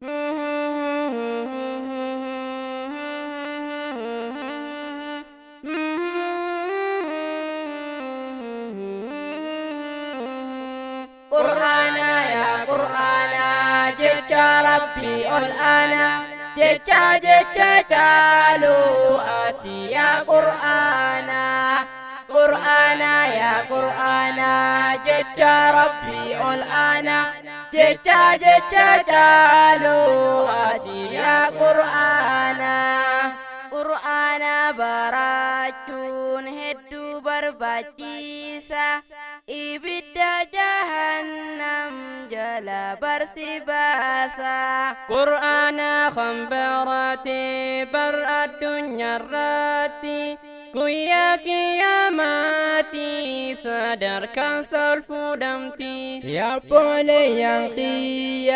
قرآنا يا قرآنا جيتشا ربي الآن جيتشا جالو آتي يا قرآنا قرآنا يا قرآنا جيتشا ربي الآن جيتشا جالو آتي يا قرآنا قرآنا براچون هدو برباچيسا ibidda jahannam jala bersibasa Qur'ana khambarati bar ad-dunya rati kuya kiamati sadarkan salfu damti ya boleh yang khiyati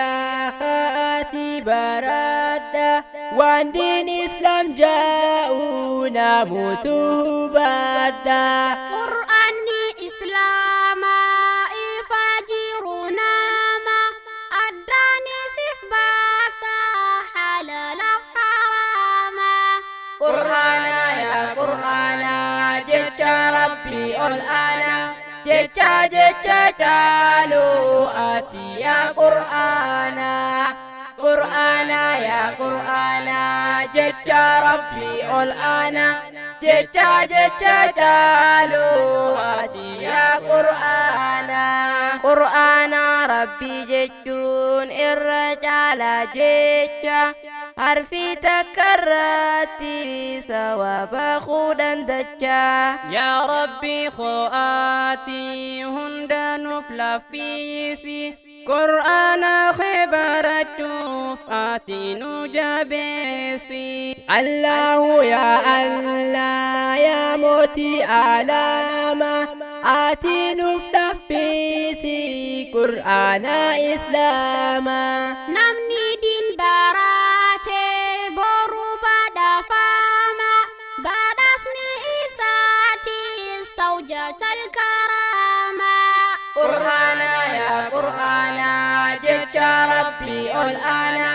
barada wandin Islam jauna mutuh bada قرآنا يا قرآنا جيتشا ربي الآن جيتشا جالو آتي يا قرآنا قرآنا يا قرآنا جيتشا ربي الآن جيتشا جالو آتي يا قرآنا قرآنا ربي جيتشون الرجال جيتشا harfi takarrati sawaba khudan dajja ya rabbi khuati hundan flafisi qur'ana khibaratu fatinu jabisi allahu ya allah ya muti alama atinu flafisi qur'ana islama namni din barate boru bada fama badasni isati istawjatal karama qur'ana ya qur'ana jecha rabbi al'ana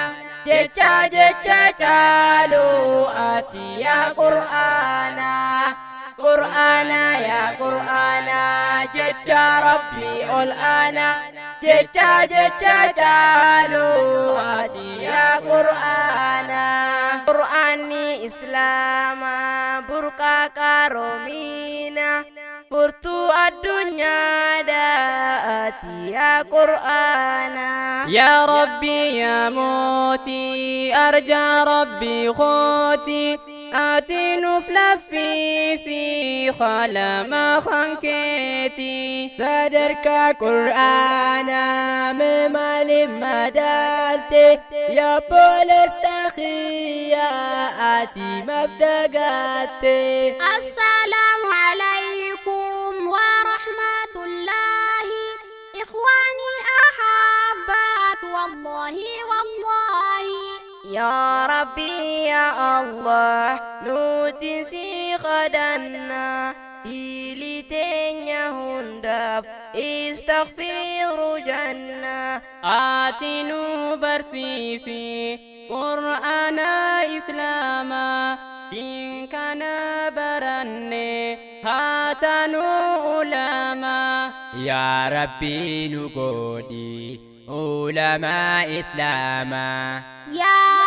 jecha jalu ati ya qur'ana qur'ana ya qur'ana jecha rabbi al'ana jecha jalu ati ya qur'ana qur'ani islama burka karomina burtu adunya daati ya qur'ana ya rabbi ya muti arja rabbi khoti آتي نفلفيسي خلما خنكيتي فدرك قرآنا ممال مدالتي يا بولس أخيا آتي مبدقاتي السلام عليكم ورحمة الله إخواني أحبات والله يا ربي يا الله نوتسي خدنا إليتنيا هندف استغفر جنة آتنو برسيسي قرآن إسلاما إن كان برني هاتنو علماء يا ربي نقودي علماء إسلاما يا